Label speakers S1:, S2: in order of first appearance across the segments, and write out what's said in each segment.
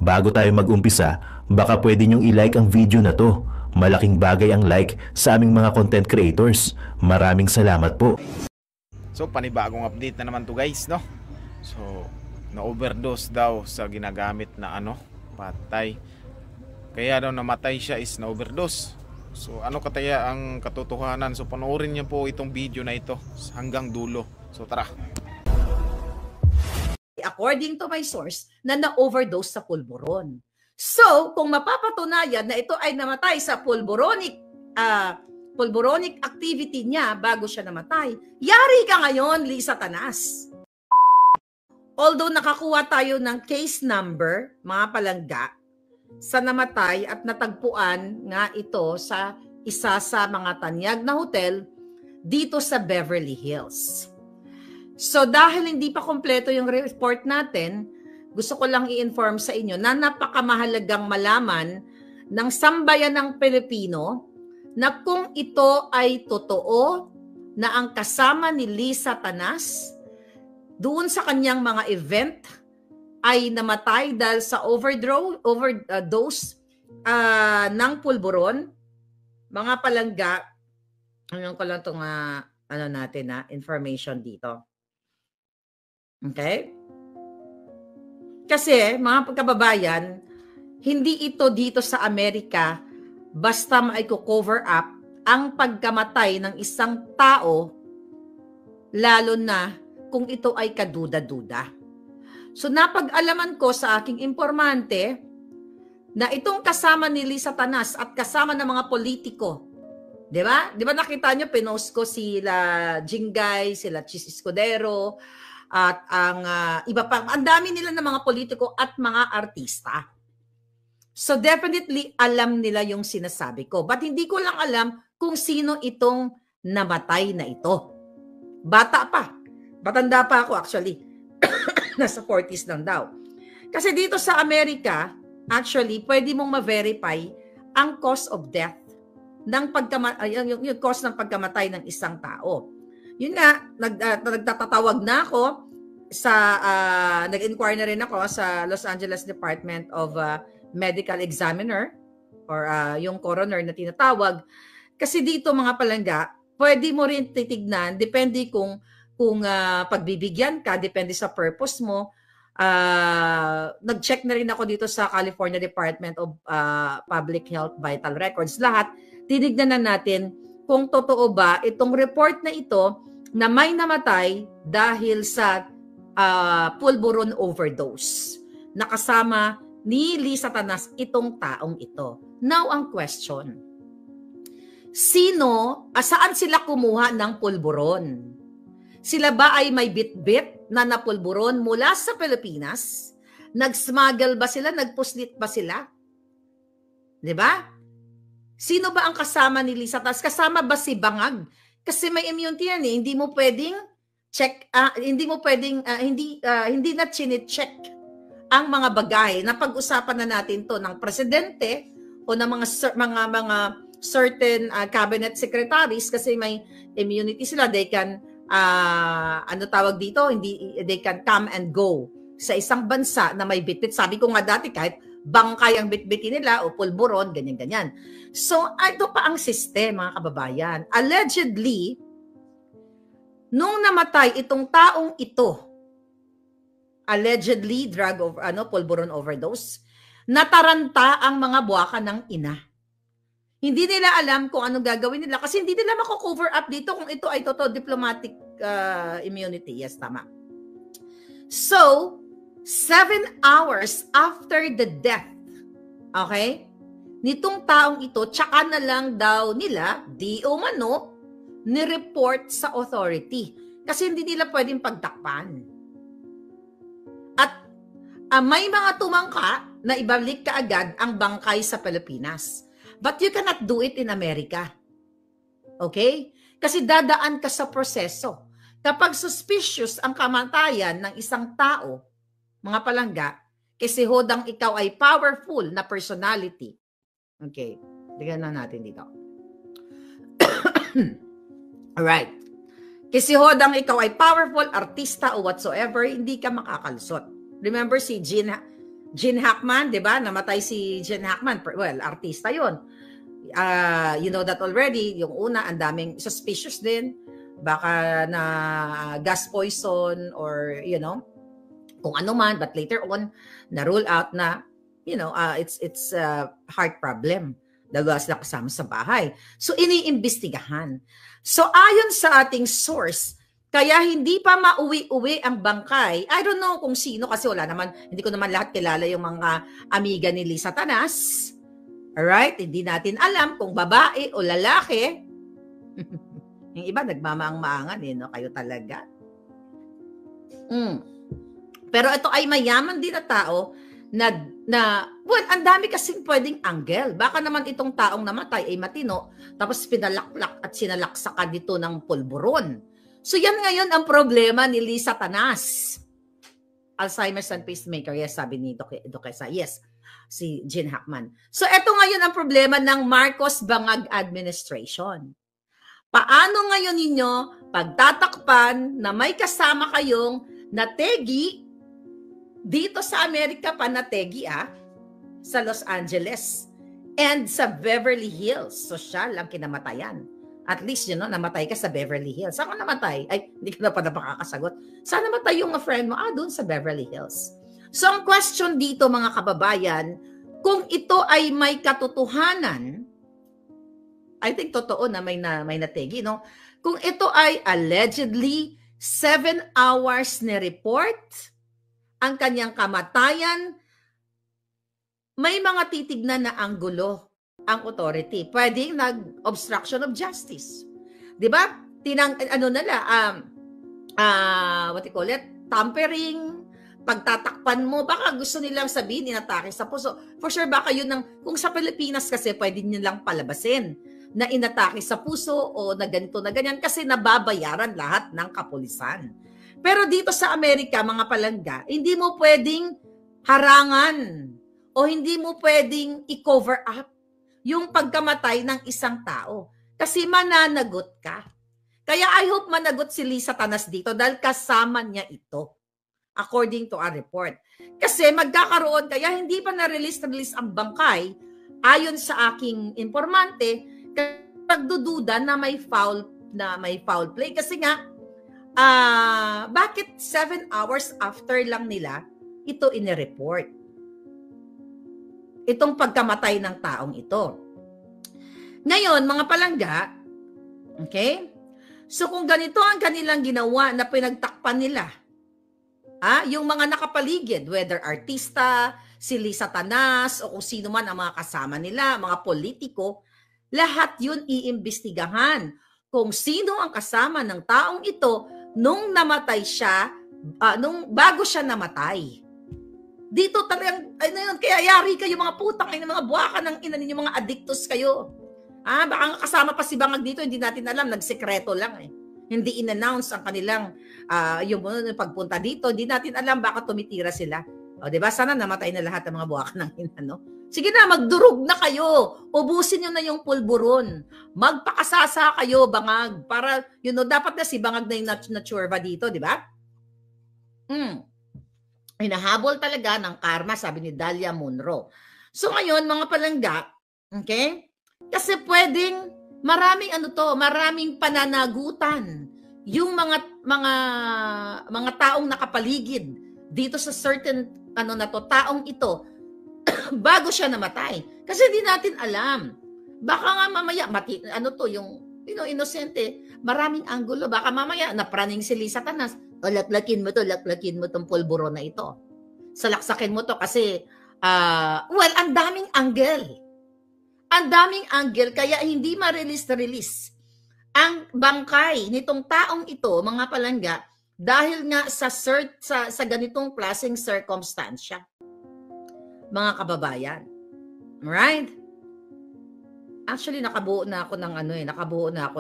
S1: Bago tayo mag-umpisa, baka pwede nyong i-like ang video na to. Malaking bagay ang like sa aming mga content creators. Maraming salamat po.
S2: So panibagong update na naman to guys, no? So na-overdose daw sa ginagamit na patay. Kaya daw namatay siya is na-overdose. So ano kataya ang katotohanan? So panoorin niyo po itong video na ito hanggang dulo. So tara.
S3: According to my source, na-overdose sa pulburon. So, kung mapapatunayan na ito ay namatay sa pulburonic activity niya bago siya namatay, yari ka ngayon, Lisa Tanas. Although nakakuha tayo ng case number, mga palangga, sa namatay at natagpuan nga ito sa isa sa mga tanyag na hotel dito sa Beverly Hills. So dahil hindi pa kompleto yung report natin, gusto ko lang i-inform sa inyo na napakamahalagang malaman ng sambayan ng Pilipino na kung ito ay totoo na ang kasama ni Lisa Tanas doon sa kanyang mga event ay namatay dahil sa overdose ng pulburon, mga palangga, ano ko lang itong information dito. Okay? Kasi, mga pagkababayan, hindi ito dito sa Amerika basta maiko-cover up ang pagkamatay ng isang tao, lalo na kung ito ay kaduda-duda. So, napag-alaman ko sa aking informante na itong kasama ni Lisa Tanas at kasama ng mga politiko, di ba? Di ba nakita nyo, pinost ko sila Jingay, sila Chis Escudero, at ang iba pang, ang dami nila ng mga politiko at mga artista. So definitely alam nila yung sinasabi ko. But hindi ko lang alam kung sino itong namatay na ito. Bata pa. Batanda pa ako actually. Nasa 40s lang daw. Kasi dito sa Amerika, actually, pwede mong ma-verify ang cause of death ng yung cause ng pagkamatay ng isang tao. Yun nga, nagtatatawag na ako nag-inquire na rin ako sa Los Angeles Department of Medical Examiner or yung coroner na tinatawag. Kasi dito mga palangga, pwede mo rin titignan, depende kung pagbibigyan ka, depende sa purpose mo. Nag-check na rin ako dito sa California Department of Public Health Vital Records. Lahat, tinignan na natin kung totoo ba itong report na ito na may namatay dahil sa pulburon overdose. Nakasama ni Lisa Tanas itong taong ito. Now, ang question. Saan sila kumuha ng pulburon? Sila ba ay may bit-bit na napulburon mula sa Pilipinas? Nag-smuggle ba sila? Nagpuslit ba sila? Diba? Sino ba ang kasama ni Lisa Tanas? Kasama ba si Bangag? Kasi may immunity yan eh. Hindi mo pwedeng check, hindi na chine-check ang mga bagay na pag-usapan na natin to ng presidente o ng mga certain cabinet secretaries kasi may immunity sila. They can they can come and go sa isang bansa na may bitbit. Sabi ko nga dati kahit bangkay ang bitbitin nila o pulburon, ganyan-ganyan. So, ito pa ang sistema, mga kababayan. Allegedly, nung namatay itong taong ito, allegedly pulburon overdose, nataranta ang mga buwaka ng ina. Hindi nila alam kung anong gagawin nila kasi hindi nila mako-cover up dito kung ito ay totoo diplomatic immunity. Yes, tama. So, 7 hours after the death, okay, nitong taong ito, tsaka na lang daw nila, di umano, ni-report sa authority. Kasi hindi nila pwedeng pagtakpan. At may mga tumangka na ibalik kaagad ang bangkay sa Pilipinas. But you cannot do it in America. Okay? Kasi dadaan ka sa proseso. Kapag suspicious ang kamatayan ng isang tao, mga palangga, kasi hodang ikaw ay powerful na personality. Okay, tignan na natin dito. Alright. Kasi hodang ikaw ay powerful, artista o whatsoever, hindi ka makakalusot. Remember si Jean Gene Hackman, di ba? Namatay si Gene Hackman. Well, artista yun. You know that already. Yung una, ang daming suspicious din. Baka na gas poison or, you know, kung ano man. But later on, na-rule out na, you know, it's heart problem. Dalawa sila kasama sa bahay. So, iniimbestigahan. So, ayon sa ating source, kaya hindi pa mauwi-uwi ang bangkay. I don't know kung sino kasi wala naman, hindi ko naman lahat kilala yung mga amiga ni Lisa Tanas. Alright? Hindi natin alam kung babae o lalaki. Yung iba nagmamaang-maangan eh, no? Kayo talaga. Pero ito ay mayaman din na tao na well, ang dami kasing pwedeng angle. Baka naman itong taong namatay ay matino, tapos pinalaklak at sinalaksakan dito ng pulburon. So yan ngayon ang problema ni Lisa Tanas. Alzheimer's and pacemaker. Yes, sabi ni Dokesa. Yes, si Gene Hackman. So ito ngayon ang problema ng Marcos Bangag administration. Paano ngayon ninyo pagtatakpan na may kasama kayong nategi dito sa Amerika pa nategi sa Los Angeles and sa Beverly Hills. Social ang kinamatayan. At least, you know, namatay ka sa Beverly Hills. Saan ka namatay? Ay, hindi ka na pa napakakasagot. Saan namatay yung friend mo? Doon sa Beverly Hills. So, ang question dito, mga kababayan, kung ito ay may katotohanan, I think totoo na may nategi, no? Kung ito ay allegedly 7 hours ni report, ang kanyang kamatayan, may mga titignan na anggulo ang authority. Pwedeng nag-obstruction of justice. Di ba? What you call it? Tampering, pagtatakpan mo, baka gusto nilang sabihin, inatake sa puso. For sure, baka yun kung sa Pilipinas kasi, pwede nilang palabasin na inatake sa puso o na ganito na ganyan kasi nababayaran lahat ng kapulisan. Pero dito sa Amerika, mga palangga, hindi mo pwedeng harangan o hindi mo pwedeng i-cover up yung pagkamatay ng isang tao. Kasi mananagot ka. Kaya I hope managot si Lisa Tanas dito dahil kasama niya ito. According to our report. Kasi magkakaroon, kaya hindi pa na-release ang bangkay ayon sa aking informante, nagdududa na may foul play. Kasi nga, bakit 7 hours after lang nila ito inireport? Itong pagkamatay ng taong ito. Ngayon, mga palangga, okay? So kung ganito ang kanilang ginawa na pinagtakpan nila, yung mga nakapaligid, whether artista, si Lisa Tanas, o kung sino man ang mga kasama nila, mga politiko, lahat yun iimbestigahan kung sino ang kasama ng taong ito nung namatay siya, bago siya namatay. Dito talagang, kaya yari kayo mga putang, mga buwakan ng ina ninyo, mga addictos kayo. Baka kasama pa si Bangag dito, hindi natin alam, nagsekreto lang eh. Hindi in-announce ang kanilang yung pagpunta dito, hindi natin alam, baka tumitira sila. O, diba? Sana namatay na lahat ng mga buwakan ng ina, no? Sige na, magdurog na kayo. Ubusin nyo na yung pulburon. Magpakasasa kayo, Bangag. Para, dapat na si Bangag na yung naturba dito, di ba? Hinahabol talaga ng karma, sabi ni Dalia Munro. So ngayon, mga palangga, okay? Kasi pwedeng maraming pananagutan yung mga taong nakapaligid dito sa certain taong ito bago siya namatay. Kasi hindi natin alam. Baka nga mamaya inosente, maraming anggulo. Baka mamaya napraning si Lisa Tanas. Laklakin mo tong pulburo na ito. Salaksakin mo to kasi ang daming angle. Ang daming angle kaya hindi ma-release ang bangkay nitong taong ito, mga palangga, dahil nga sa ganitong klaseng circumstansya. Mga kababayan. Right? Actually, nakabuo na ako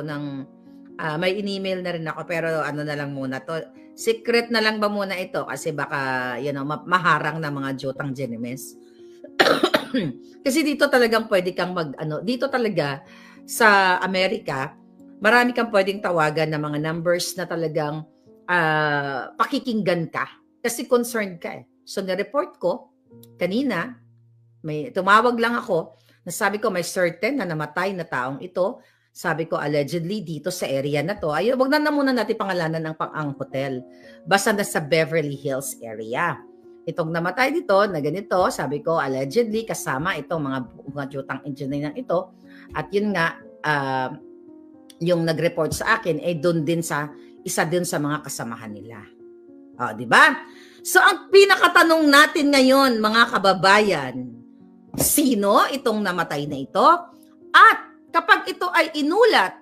S3: ng may in-email na rin ako pero na lang muna to. Secret na lang ba muna ito kasi baka maharang na mga jotang Genemes. Kasi dito talagang pwede kang dito talaga sa Amerika, marami kang pwedeng tawagan ng mga numbers na talagang pakikinggan ka kasi concerned ka eh. So, nireport ko kanina, may tumawag lang ako, nasabi ko may certain na namatay na taong ito. Sabi ko allegedly dito sa area na to. Ayun, wag na muna natin pangalanan ang hotel. Basta na sa Beverly Hills area. Itong namatay dito na ganito, sabi ko allegedly kasama itong mga jutang engineer ng ito. At yun nga, yung nag-report sa akin ay doon din sa isa din sa mga kasamahan nila. O, di ba? So ang pinakatanong natin ngayon, mga kababayan, sino itong namatay na ito? At kapag ito ay inulat,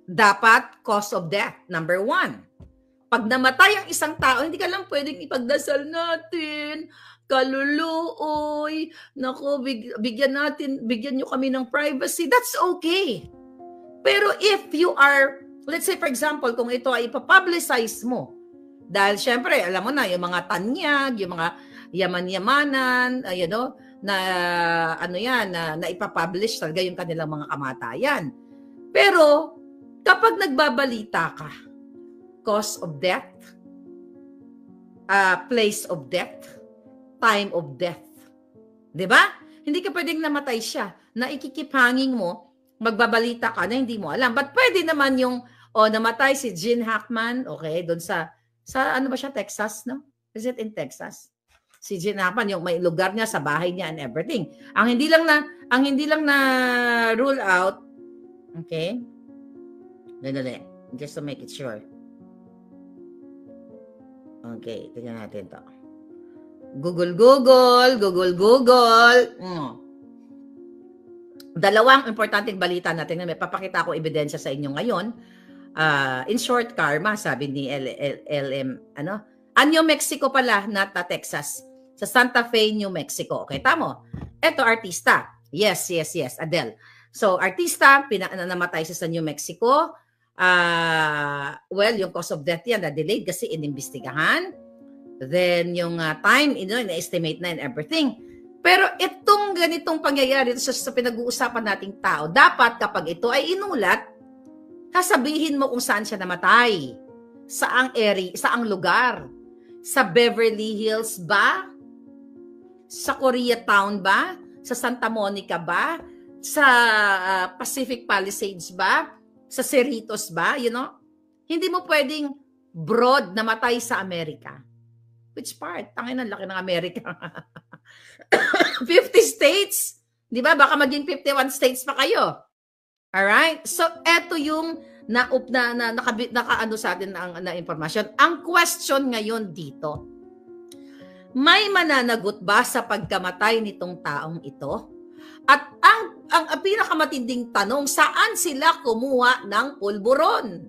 S3: dapat cause of death, number 1. Pag namatay ang isang tao, hindi ka lang pwedeng ipagdasal natin, kaluluoy, naku, bigyan nyo kami ng privacy. That's okay. Pero if you are, let's say for example, kung ito ay ipapublicize mo, dahil syempre, alam mo na, yung mga tanyag, yung mga yaman-yamanan, na na ipapublish talaga yung kanilang mga kamatayan. Pero kapag nagbabalita ka, cause of death, place of death, time of death, 'di ba? Hindi ka pwedeng namatay siya, na ikikip hanging mo, magbabalita ka na hindi mo alam. But pwede naman yung namatay si Gene Hackman, okay, doon sa ano ba siya, Texas, no? Is it in Texas? Si Ginapan, yung may lugar niya sa bahay niya and everything. Ang hindi lang na rule out, okay? Dali, just to make it sure. Okay, tingnan natin to. Google. Dalawang importanteng balita natin na may papakita ko ebidensya sa inyo ngayon. In short, karma, sabi ni LM, New Mexico pala, not Texas. Sa Santa Fe, New Mexico. Okay, tamo. Eto, artista. Yes, Adele. So, artista, namatay siya sa New Mexico. Well, yung cause of death yan, na-delayed kasi inimbestigahan. Then, yung time, na-estimate na and everything. Pero itong ganitong pangyayari sa pinag-uusapan nating tao, dapat kapag ito ay inulat, sasabihin mo kung saan siya namatay. Saang area, saang lugar. Sa Beverly Hills ba? Sa Koreatown ba? Sa Santa Monica ba? Sa Pacific Palisades ba? Sa Cerritos ba? Hindi mo pwedeng broad namatay sa Amerika. Which part? Tangin ang laki ng Amerika. 50 states? Di ba? Baka maging 51 states pa kayo. Alright? So, eto yung nakaano sa atin na impormasyon. Ang question ngayon dito, may mananagot ba sa pagkamatay nitong taong ito? At ang pinakamatinding tanong, saan sila kumuha ng pulburon?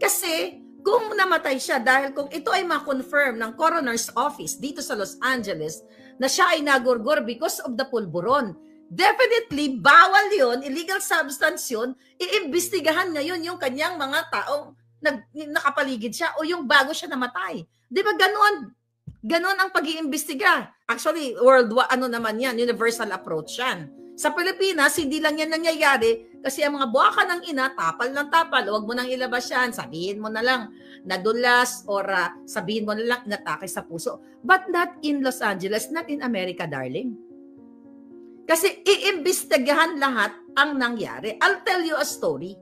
S3: Kasi kung namatay siya, dahil kung ito ay ma-confirm ng coroner's office dito sa Los Angeles na siya ay nagurgur because of the pulburon, definitely, bawal yun, illegal substance yun, iimbestigahan ngayon yung kanyang mga taong nakapaligid siya o yung bago siya namatay. Di ba ganon? Ganon ang pag-iimbestiga. Actually, naman yan, universal approach yan. Sa Pilipinas, hindi lang yan nangyayari kasi ang mga buwaka ng ina, tapal ng tapal, huwag mo nang ilabas yan, sabihin mo na lang, nadulas, or sabihin mo na lang, natake sa puso. But not in Los Angeles, not in America, darling. Kasi iimbestigahan lahat ang nangyari. I'll tell you a story.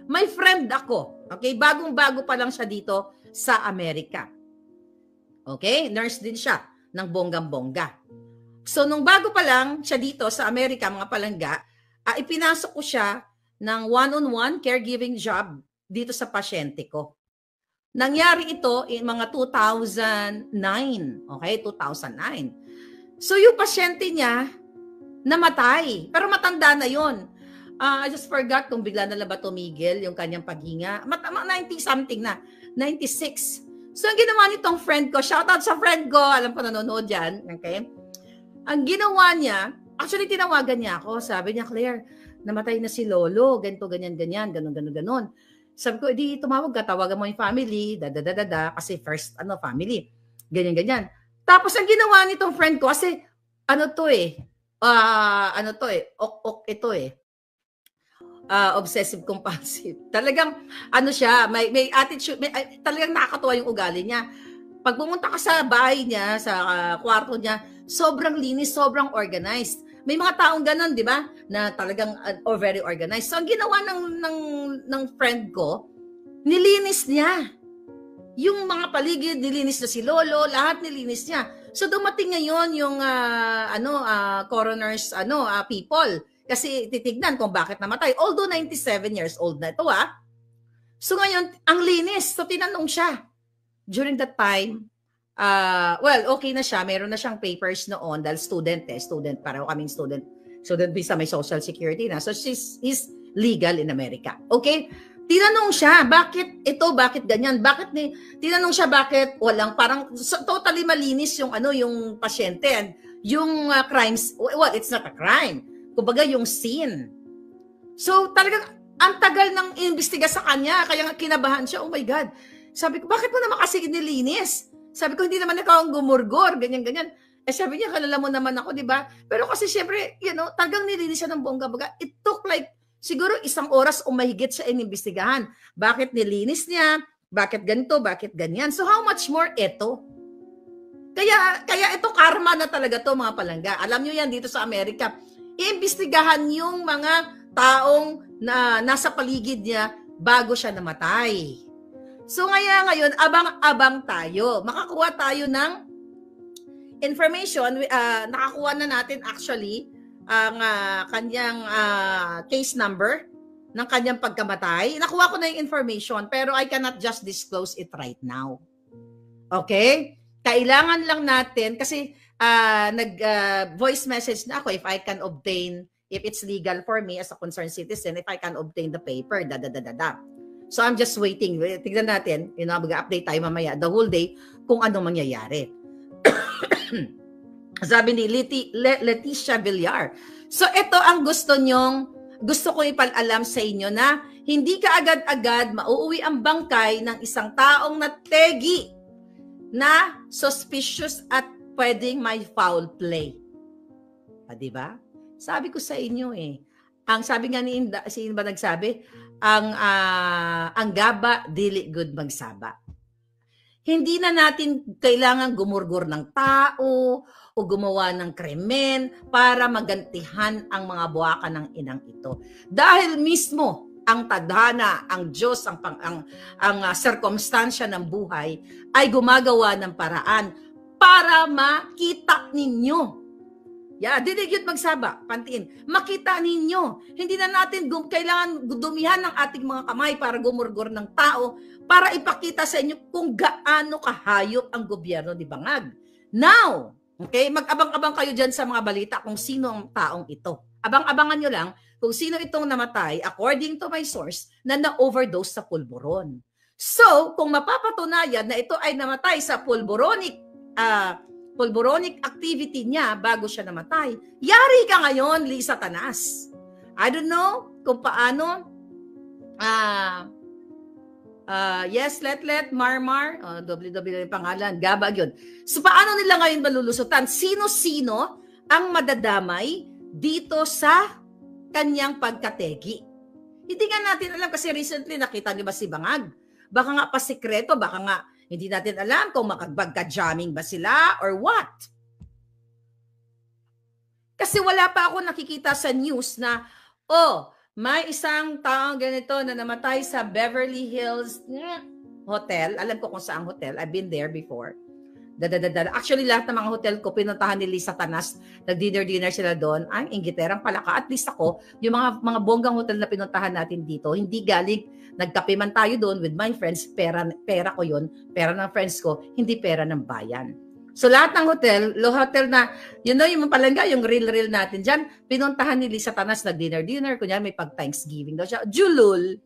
S3: May friend ako, okay? Bagong-bago pa lang siya dito sa Amerika. Okay? Nurse din siya ng bonggang-bongga. So, nung bago pa lang siya dito sa Amerika, mga palangga, ipinasok ko siya ng one-on-one caregiving job dito sa pasyente ko. Nangyari ito in mga 2009. Okay? 2009. So, yung pasyente niya, namatay. Pero matanda na yon. I just forgot kung bigla na lang ba tumigil yung kanyang paghinga. 90-something na. 96. So, ang ginawa nitong friend ko, shoutout sa friend ko, alam ko nanonood yan, okay? Ang ginawa niya, actually tinawagan niya ako, sabi niya, Claire, namatay na si Lolo, ganito, ganyan, ganon. Sabi ko, edi tumawag ka, tawagan mo yung family, kasi first, family, ganyan. Tapos ang ginawa nitong friend ko, kasi, obsessive compulsive. Talagang, siya, may attitude, talagang nakakatuwa yung ugali niya. Pag pumunta ka sa bahay niya, sa kwarto niya, sobrang linis, sobrang organized. May mga taong ganun, di ba? Na talagang very organized. So, ang ginawa ng friend ko, nilinis niya. Yung mga paligid, nilinis na si Lolo, lahat nilinis niya. So, dumating ngayon yung coroners people. Kasi titignan kung bakit namatay. Although 97 years old na ito, So, ngayon, ang linis. So, tinanong siya. During that time, okay na siya. Meron na siyang papers noon dahil student, pareho kaming student visa, may social security na. So, he's legal in America. Okay? Tinanong siya, bakit ganyan? Tinanong siya, bakit walang, parang totally malinis yung yung pasyente. And yung crimes, well, it's not a crime. Kumbaga, yung scene. So, talagang, ang tagal ng imbestiga sa kanya, kaya kinabahan siya, oh my God. Sabi ko, bakit mo naman kasi nilinis? Sabi ko, hindi naman ikaw ang gumurgor, ganyan-ganyan. Sabi niya, kalala mo naman ako, di ba? Pero kasi syempre, talagang nilinis siya ng bongga-baga. It took like, siguro 1 oras o mahigit siya inimbestigahan. Bakit nilinis niya? Bakit ganito? Bakit ganyan? So how much more ito? Kaya ito karma na talaga to, mga palangga. Alam niyo yan dito sa Amerika. Iimbestigahan yung mga taong na nasa paligid niya bago siya namatay. So ngayon, abang-abang tayo. Makakuha tayo ng information. Nakakuha na natin actually ang kanyang case number ng kanyang pagkamatay. Nakuha ko na yung information pero I cannot just disclose it right now. Okay? Kailangan lang natin kasi nag-voice message na ako if I can obtain, if it's legal for me as a concerned citizen, if I can obtain the paper, So I'm just waiting. Tignan natin, mag-update tayo mamaya the whole day kung ano mangyayari. Sabi ni Leticia Villar. So ito ang gusto ko ipalalam sa inyo na hindi ka agad-agad mauuwi ang bangkay ng isang taong nategi na suspicious at pwedeng may foul play. Diba? Sabi ko sa inyo ang sabi nga ni Inda, si Inda nagsabi, ang gaba dili good magsaba. Hindi na natin kailangan gumurgur ng tao o gumawa ng krimen para magantihan ang mga buwaka ng inang ito. Dahil mismo ang tadhana, ang Diyos, ang sirkumstansya ng buhay ay gumagawa ng paraan para makita ninyo. Dili yun magsaba, pantiin. Makita ninyo. Hindi na natin kailangan dumihan ng ating mga kamay para gumurgur ng tao para ipakita sa inyo kung gaano kahayop ang gobyerno ni Bangag. Now, okay, mag-abang-abang kayo dyan sa mga balita kung sino ang taong ito. Abang-abangan nyo lang kung sino itong namatay according to my source na na-overdose sa pulburon. So, kung mapapatunayan na ito ay namatay sa pulburonic activity niya bago siya namatay, yari ka ngayon, Lisa Tanas. I don't know kung paano yes, let Marmar, WW yung pangalan, Gabag yun. So paano nila ngayon malulusutan? Sino-sino ang madadamay dito sa kanyang pagkategi? Hindi nga natin alam kasi recently nakita niyo ba si Bangag? Baka nga pasikreto, baka nga hindi natin alam kung makagka-jamming ba sila or what. Kasi wala pa ako nakikita sa news na, may isang taong ganito na namatay sa Beverly Hills Hotel. Alam ko kung saang hotel. I've been there before. Actually, lahat ng mga hotel ko, pinuntahan ni Lisa Tanas. Nag-dinner sila doon. Ang inggiterang palaka. At least ako, yung mga bonggang hotel na pinuntahan natin dito, hindi galing, nagkape man tayo doon with my friends, pera ko yun, pera ng friends ko, hindi pera ng bayan. So lahat ng hotel na, yung palangga, yung real natin dyan, pinuntahan ni Lisa Tanas, nag-dinner, kunya may pag-Thanksgiving daw siya. Julul,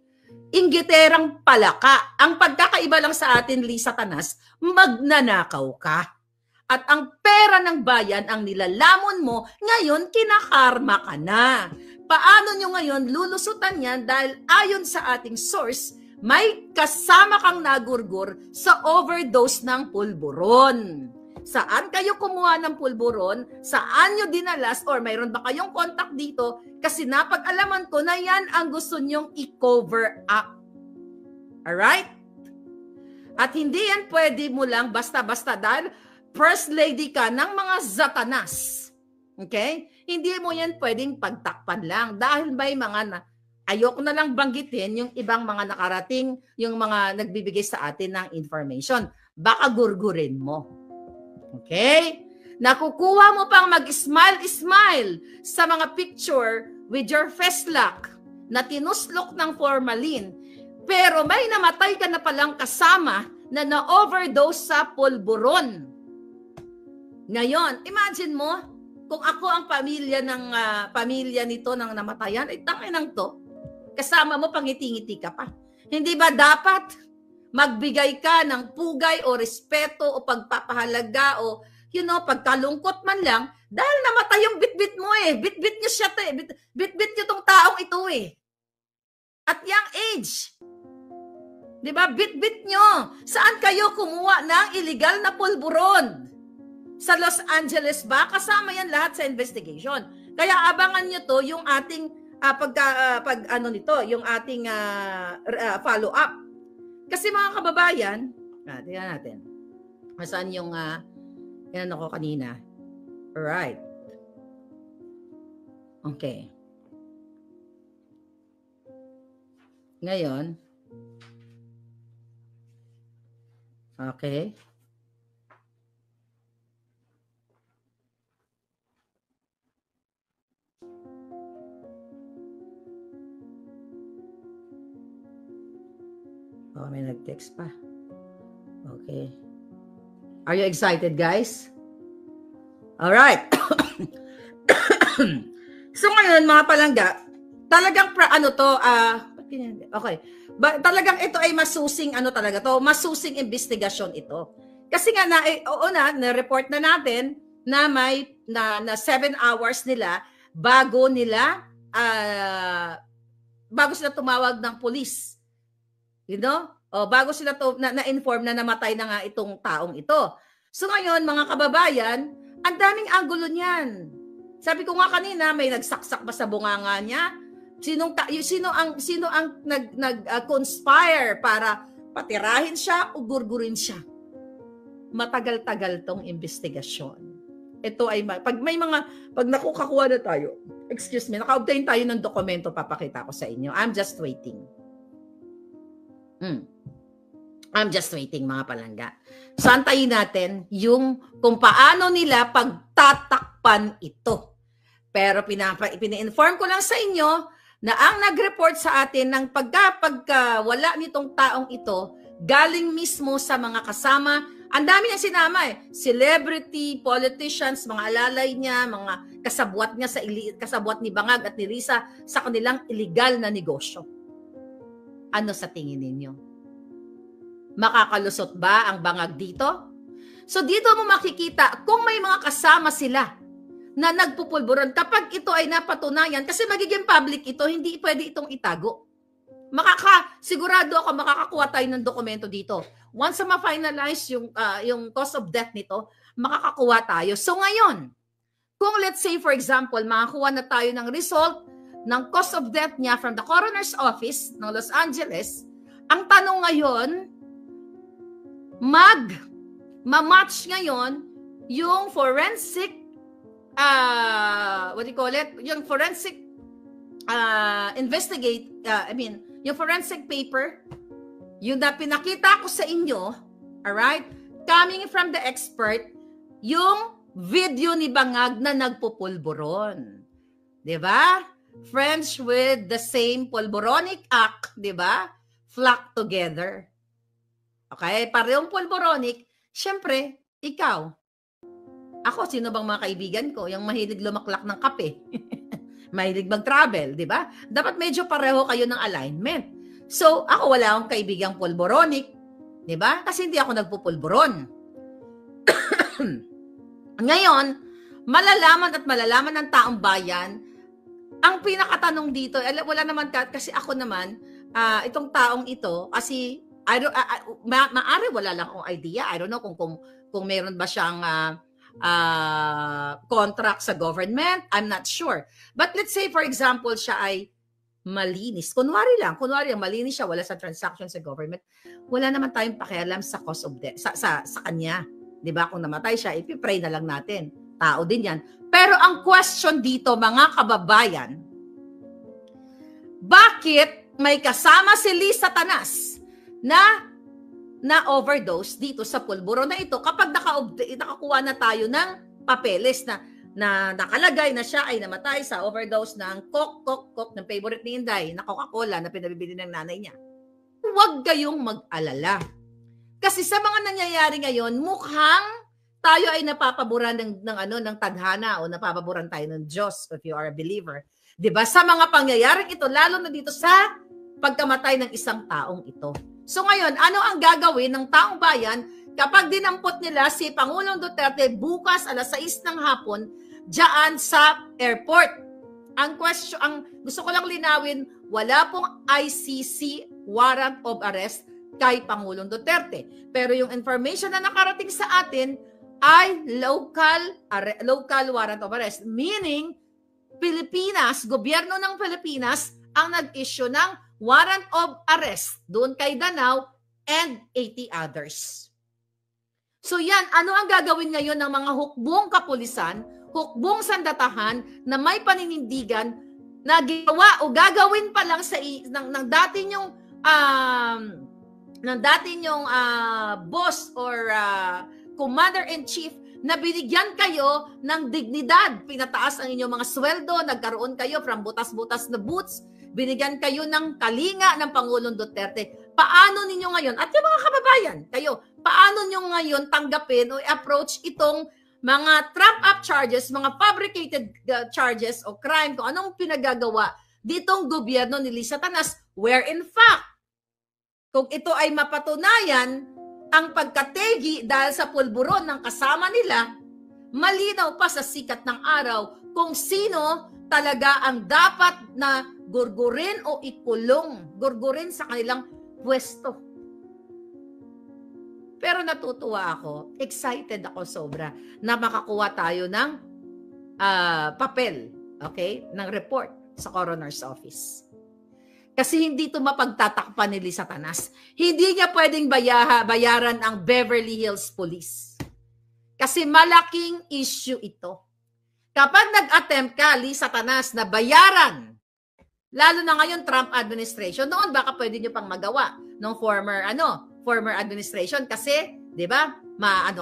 S3: inggiterang palaka. Ang pagkakaiba lang sa atin, Lisa Tanas, magnanakaw ka. At ang pera ng bayan, ang nilalamon mo, ngayon kinakarma ka na. Paano nyo ngayon lulusutan yan dahil ayon sa ating source, may kasama kang nagurgur sa overdose ng pulburon. Saan kayo kumuha ng pulburon? Saan nyo dinalas? Or mayroon ba kayong contact dito? Kasi napag-alaman ko na yan ang gusto nyong i-cover up. Alright? At hindi yan pwede mo lang basta-basta dahil first lady ka ng mga Satanas. Okay? Hindi mo yan pwedeng pagtakpan lang dahil may mga ayoko na lang banggitin yung ibang mga nakarating, yung mga nagbibigay sa atin ng information. Baka gurgurin mo. Okay? Nakukuha mo pang mag-smile-smile sa mga picture with your face lock na tinuslok ng formalin. Pero may namatay ka na palang kasama na na-overdose sa pulburon. Ngayon, imagine mo, kung ako ang pamilya nito ng namatayan, ay tanginang to, kasama mo pangiti-ngiti ka pa. Hindi ba dapat magbigay ka ng pugay o respeto o pagpapahalaga o pagkalungkot man lang dahil namatay yung bitbit mo eh. Bitbit niyo siya eh. Bitbit niyo tong taong ito eh. At young age. 'Di ba? Bitbit niyo. Saan kayo kumuha ng illegal na pulburon? Sa Los Angeles ba? Kasama yan lahat sa investigation. Kaya abangan niyo to yung ating yung ating follow up. Kasi mga kababayan, tingnan natin. Saan yung yan ako kanina. Alright. Okay. Ngayon. Okay. Oh, may nag-text pa. Okay. Are you excited, guys? All right. So ngayon, mga palangga, talagang okay. Talagang ito ay masusing masusing investigasyon ito. Kasi nga na-report na natin na may na 7 hours nila bago sila tumawag ng police. Bago sila na-inform na namatay na nga itong taong ito. So ngayon, mga kababayan, ang daming angulo niyan. Sabi ko nga kanina, may nagsaksak ba sa bunganga niya? Sino ang nag-conspire para patirahin siya o gurgurin siya? Matagal-tagal tong investigasyon. Ito ay pag nakukakuha na tayo, naka-obtain tayo ng dokumento, papakita ko sa inyo. I'm just waiting. I'm just waiting, mga palangga. So, antayin natin kung paano nila pagtatakpan ito. Pero pina-inform ko lang sa inyo na ang nag-report sa atin ng pagkawala nitong taong ito, galing mismo sa mga kasama. Ang dami niyang sinama celebrity, politicians, mga alalay niya, mga kasabwat ni Bangag at ni Risa sa kanilang illegal na negosyo. Ano sa tingin ninyo? Makakalusot ba ang Bangag dito? So dito mo makikita kung may mga kasama sila na nagpupulburon. Kapag ito ay napatunayan, kasi magiging public ito, hindi pwede itong itago. Sigurado ako makakakuha tayo ng dokumento dito. Once na ma-finalize yung cause of death nito, makakakuha tayo. So ngayon, kung let's say for example, makakuha na tayo ng result ng cause of death niya from the coroner's office ng Los Angeles, ang tanong ngayon, ma-match ngayon yung forensic yung forensic yung forensic paper, yung na pinakita ko sa inyo, alright, coming from the expert, yung video ni Bangag na nagpupulburon. Diba? Friends with the same pulburonic act, diba? Flock together. Okay? Parehong pulburonic, syempre, ikaw. Ako, sino bang mga kaibigan ko? Yung mahilig lumaklak ng kape. Mahilig mag-travel, di ba? Dapat medyo pareho kayo ng alignment. So, ako wala akong kaibigang pulburonic, di ba? Kasi hindi ako nagpupulburon. Ngayon, malalaman ng taong bayan, ang pinakatanong dito, wala naman kasi ako naman, itong taong ito, kasi maari wala lang akong idea. I don't know kung meron ba siyang contract sa government. I'm not sure. But let's say, for example, siya ay malinis. Kunwari lang, malinis siya, wala sa transaction sa government. Wala naman tayong pakialam sa cause of death, sa kanya. 'Di ba? Kung namatay siya, ipipray na lang natin. Tao din 'yan. Pero ang question dito, mga kababayan, bakit may kasama si Liz Satanas na overdose dito sa pulburo na ito kapag nakakuha na tayo ng papeles na nakalagay na siya ay namatay sa overdose ng Coke ng favorite ni Inday, na Coca-Cola na pinabibili ng nanay niya. Huwag kayong mag-alala. Kasi sa mga nangyayari ngayon, mukhang tayo ay napapaboran ng tadhana o napapaboran tayo ng Diyos if you are a believer. 'Di ba? Sa mga pangyayaring ito, lalo na dito sa pagkamatay ng isang taong ito. So ngayon, ano ang gagawin ng taong bayan kapag dinampot nila si Pangulong Duterte bukas alas 6 ng hapon diyan sa airport? Ang gusto ko lang linawin, wala pong ICC warrant of arrest kay Pangulong Duterte. Pero yung information na nakarating sa atin ay local warrant of arrest. Meaning, Pilipinas, gobyerno ng Pilipinas ang nag-issue ng warrant of arrest doon kay Danao and 80 others. So yan, ano ang gagawin ngayon ng mga hukbong kapulisan, hukbong sandatahan na may paninindigan na ginawa o gagawin pa lang ng dati nyong boss or commander-in-chief na binigyan kayo ng dignidad, pinataas ang inyong mga sweldo, nagkaroon kayo from butas-butas na boots, binigyan kayo ng kalinga ng Pangulong Duterte. Paano ninyo ngayon, at yung mga kababayan, kayo, paano nyo ngayon tanggapin o approach itong mga trap-up charges, mga fabricated charges o crime, kung anong pinagagawa ditong gobyerno ni Liz Satanas, where in fact, kung ito ay mapatunayan, ang pagkategi dahil sa pulburon ng kasama nila, malinaw pa sa sikat ng araw kung sino talaga ang dapat na gurgurin o ikulong, gurgurin sa kanilang pwesto. Pero natutuwa ako, excited ako sobra na makakuha tayo ng papel, okay, ng report sa coroner's office. Kasi hindi ito mapagtatakpan ni Liz Satanas. Hindi niya pwedeng bayaran ang Beverly Hills Police. Kasi malaking issue ito. Kapag nag-attempt ka, Liz Satanas, na bayaran, lalo na ngayon Trump administration, noon baka pwede niyo pang magawa ng former administration kasi, 'di ba?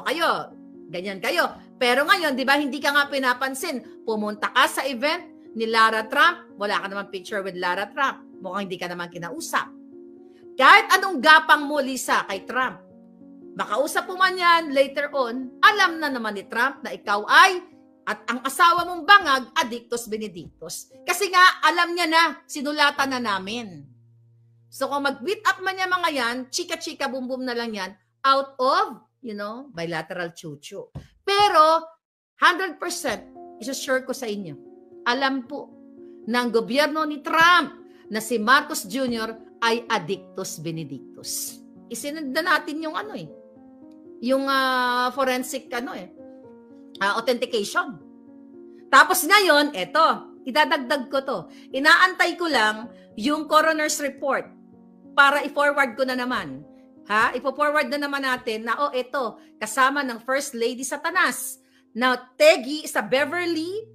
S3: Kayo, ganyan kayo. Pero ngayon, 'di ba, hindi ka nga pinapansin. Pumunta ka sa event ni Lara Trump, wala ka naman picture with Lara Trump. Mukhang hindi ka naman kinausap. Kahit anong gapang mo, Lisa, kay Trump, makausap mo man yan later on, alam na naman ni Trump na ikaw ay, at ang asawa mong bangag, Adictus Benedictus. Kasi nga, alam niya na, sinulatan na namin. So kung mag-meet up man niya mga yan, chika-chika, bum-bum na lang yan, out of, bilateral chuchu. Pero, 100%, isa-sure ko sa inyo, alam po ng gobyerno ni Trump na si Marcos Jr. ay Adictus Benedictus. Isinanda natin yung yung forensic authentication. Tapos ngayon, idadagdag ko to. Inaantay ko lang yung coroner's report para i-forward ko na naman. Ipo-forward na naman natin na kasama ng First Lady Satanas na tegi sa Beverly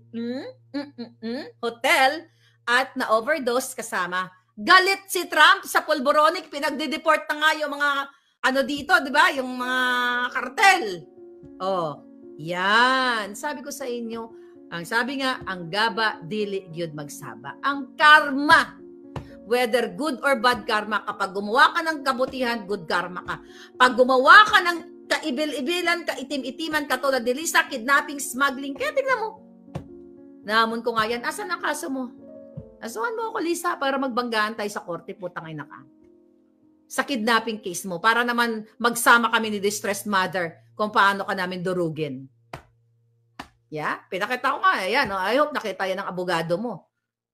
S3: Hotel at na-overdose kasama. Galit si Trump sa pulboronic, pinagde-deport na nga yung mga dito, di ba? Yung mga kartel. Yan. Sabi ko sa inyo, sabi nga, ang gaba, dili gyud magsaba. Ang karma, whether good or bad karma, kapag gumawa ka ng kabutihan, good karma ka. Pag gumawa ka ng kaibil-ibilan, kaitim-itiman, katulad ni Lisa, kidnapping, smuggling, kaya tingnan mo. Namon ko nga yan, asan ang kaso mo? Asuhan mo ako, Lisa, para magbanggaan tayo sa korte, putang ina ka. Sa kidnapping case mo, para naman magsama kami ni distressed mother kung paano ka namin durugin. Yeah? Pinakita ko nga, ayan, I hope nakita yan ng abogado mo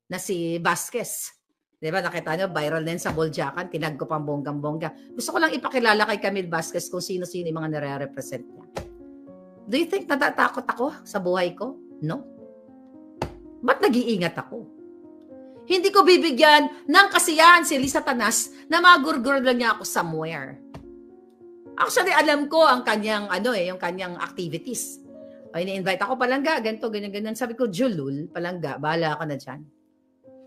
S3: na si Vasquez. Diba, nakita nyo, viral din sa Boljakan, tinag ko pang bonggang-bongga. Gusto ko lang ipakilala kay Camille Vasquez kung sino-sino yung mga nare-represent niya. Do you think natatakot ako sa buhay ko? No. Ba't nag-iingat ako? Hindi ko bibigyan ng kasiyahan si Lee Satanas na magurgur lang niya ako somewhere. Actually, alam ko ang kanyang, yung kanyang activities. Ay, ni-invite ako, Palangga, ganito, ganyan. Sabi ko, Julul, Palangga, bahala ka na dyan.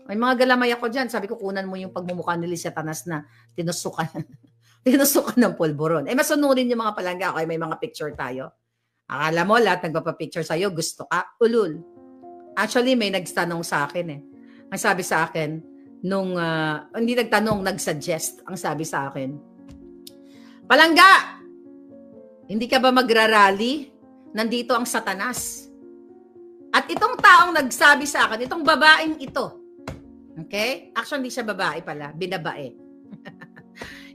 S3: May mga galamay ako dyan. Sabi ko, kunan mo yung pagmumukha ni Lee Satanas na tinusukan. Tinusukan ng pulburon. Masunurin yung mga Palangga. Okay, may mga picture tayo. Akala mo, lahat nagpapapicture sa'yo, gusto ka, ulul. Actually, may nagtanong sa akin Ang sabi sa akin, hindi nagtanong, nagsuggest. Ang sabi sa akin, Palangga, hindi ka ba magrarally? Nandito ang Satanas. At itong taong nagsabi sa akin, itong babaeng ito, okay? Actually, hindi siya babae pala, binabae.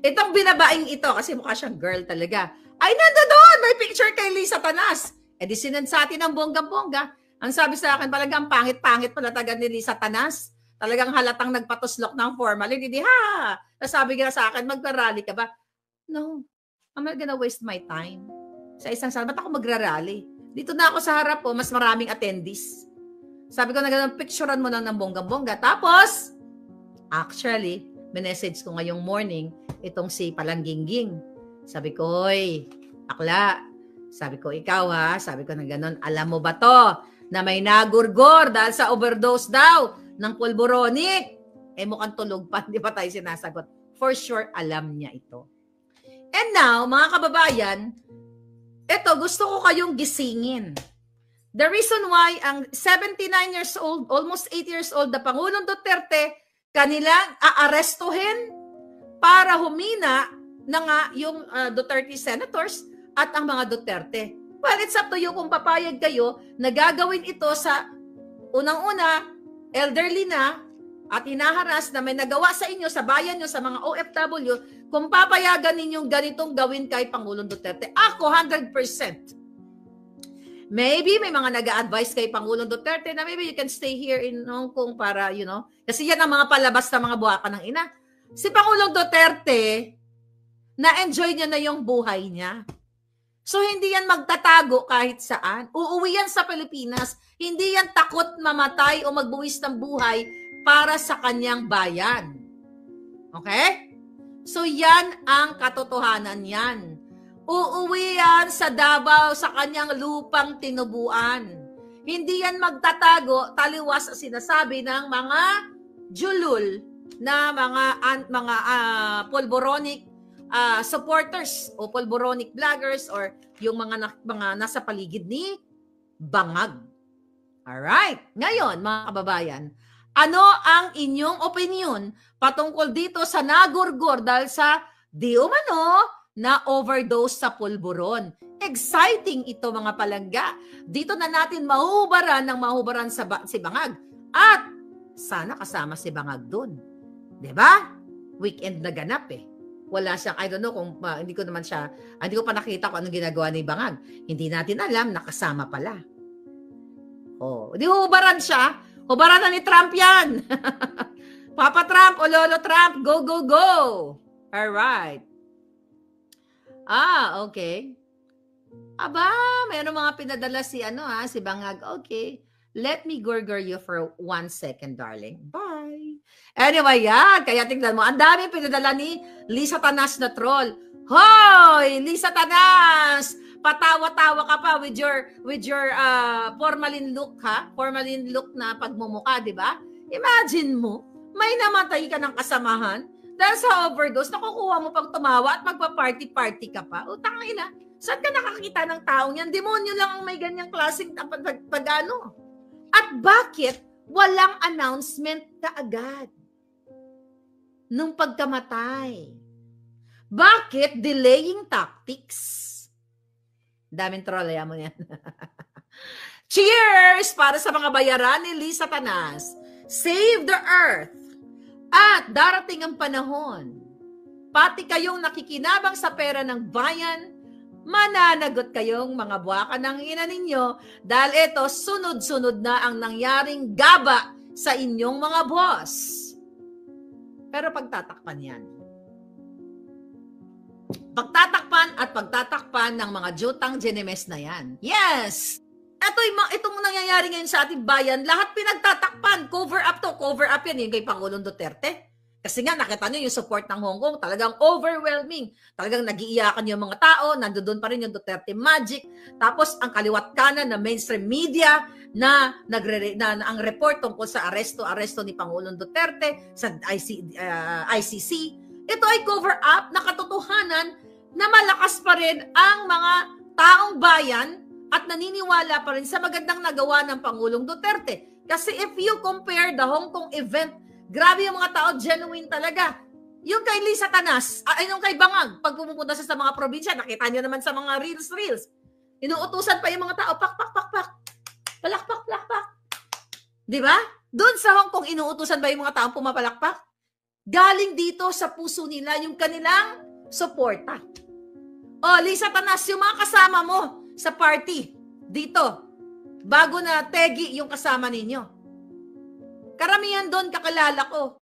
S3: Itong binabaeng ito, kasi mukha siyang girl talaga, ay nandoon, may picture kay Lee Satanas. Di sinend sa atin ang bongga-bongga. Ang sabi sa akin, talagang pangit-pangit pala taga ni Lee Satanas. Talagang halatang nagpatuslok ng formalin. Hindi ha! Nasabi nga sa akin, magrarally ka ba? No, I'm not gonna waste my time. Sa isang sala, ba't ako magrarally? Dito na ako sa harap po, mas maraming attendees. Sabi ko na gano'n, picturean mo lang ng bongga-bongga. Tapos, actually, message ko ngayong morning, itong si Palangging-ging. Sabi ko, oy, akla. Sabi ko, ikaw ha, sabi ko na gano'n, alam mo ba to, na may nagurgur dahil sa overdose daw ng pulboronic? Mukhang tulog pa, hindi pa tayo sinasagot. For sure, alam niya ito. And now, mga kababayan, ito, gusto ko kayong gisingin. The reason why ang 79 years old, almost 8 years old na Pangulong Duterte, kanilang aarestuhin para humina na nga yung Duterte senators at ang mga Duterte. Well, it's up to you kung papayag kayo na gagawin ito sa unang-una, elderly na at hinaharas na may nagawa sa inyo, sa bayan nyo, sa mga OFW, kung papayagan ninyong ganitong gawin kay Pangulong Duterte. Ako, 100%. Maybe may mga nag-a-advise kay Pangulong Duterte na maybe you can stay here in Hong Kong para, kasi yan ang mga palabas na mga buwaka ng ina. Si Pangulong Duterte, na-enjoy niya na yung buhay niya. So, hindi yan magtatago kahit saan. Uuwi yan sa Pilipinas. Hindi yan takot mamatay o magbuwis ng buhay para sa kanyang bayan. Okay? So, yan ang katotohanan yan. Uuwi yan sa Davao, sa kanyang lupang tinubuan. Hindi yan magtatago, taliwas sa sinasabi ng mga julul na mga pulboronic supporters o pulboronic vloggers or yung mga nasa paligid ni Bangag. Alright. Ngayon, mga kababayan, ano ang inyong opinion patungkol dito sa nagurgur dahil sa di umano na overdose sa pulburon? Exciting ito, mga palangga. Dito na natin mahubaran si Bangag. At sana kasama si Bangag dun. Diba? Weekend na ganap Wala siyang, I don't know kung, hindi ko pa nakita kung anong ginagawa ni Bangag. Hindi natin alam, nakasama pala. Di hubaran siya. Hubaran na ni Trump yan. Papa Trump o Lolo Trump, go, go, go. Alright. Okay. Aba, mayroong mga pinadala si Bangag. Okay. Let me gurgur you for 1 second, darling. Bye. Anyway, yan. Kaya tingnan mo, ang dami pinadala ni Lee Satanas na troll. Hoy, Lee Satanas! Patawa-tawa ka pa with your formalin look, ha? Formalin look na pagmumukha, di ba? Imagine mo, may namatay ka ng kasamahan dahil sa overdose, nakukuha mo pang tumawa at magpa-party-party ka pa. Utang na ina, saan ka nakakita ng taong yan? Demonyo lang ang may ganyang klaseng pag-ano. At bakit walang announcement kaagad nung pagkamatay? Bakit delaying tactics? Daming troll, ayaw mo yan. Cheers para sa mga bayaran ni Lee Satanas. Save the earth. At darating ang panahon, pati kayong nakikinabang sa pera ng bayan, mananagot kayong mga buwaka ng ina ninyo dahil ito sunod-sunod na ang nangyaring gaba sa inyong mga boss. Pero pagtatakpan yan. Pagtatakpan at pagtatakpan ng mga jutang Genemes na yan. Yes! Ito itong nangyayari ngayon sa ating bayan, lahat pinagtatakpan. Cover up to, cover up yan. Yung kay Pangulong Duterte. Kasi nga, nakita nyo yung support ng Hong Kong, talagang overwhelming. Talagang nag-iiyakan yung mga tao, nandoon pa rin yung Duterte magic. Tapos, ang kaliwat kanan na mainstream media na ang report tungkol sa aresto ni Pangulong Duterte sa ICC. Ito ay cover up na katotohanan na malakas pa rin ang mga taong bayan at naniniwala pa rin sa magandang nagawa ng Pangulong Duterte. Kasi if you compare the Hong Kong event, grabe yung mga tao, genuine talaga. Yung kay Lisa Tanas, yung kay Bangag, pag pumupunta sa mga probinsya, nakita niyo naman sa mga reels. Inuutusan pa yung mga tao, pak. Palakpak. Di ba? Doon sa Hong Kong, inuutusan ba yung mga tao pumapalakpak? Galing dito sa puso nila yung kanilang suporta. Lisa Tanas, yung mga kasama mo sa party, dito, bago na tegi yung kasama ninyo. Karamihan doon kakilala ko.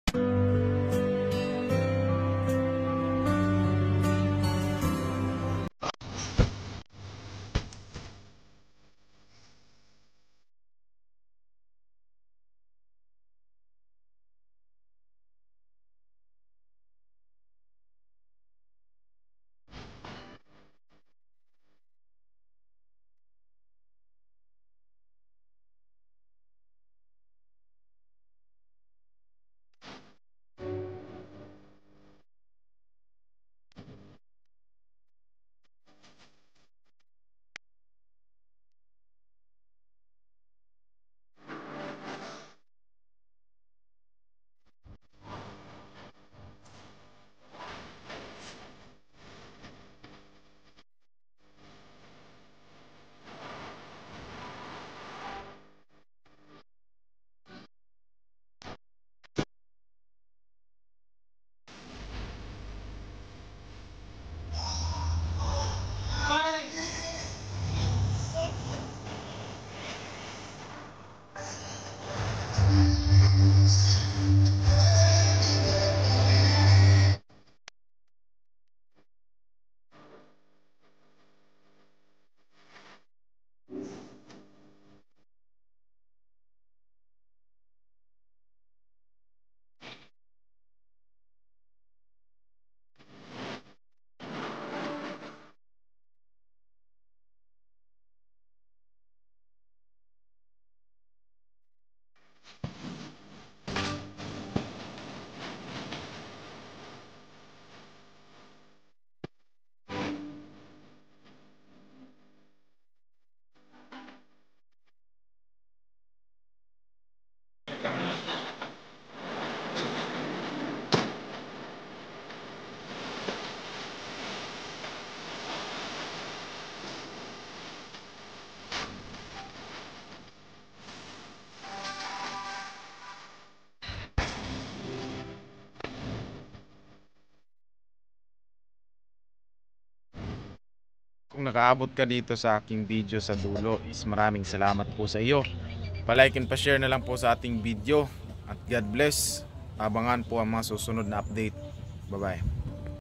S2: Kung nakaabot ka dito sa aking video sa dulo, is maraming salamat po sa iyo. Palike and pa-share na lang po sa ating video. At God bless. Abangan po ang mga susunod na update. Bye-bye.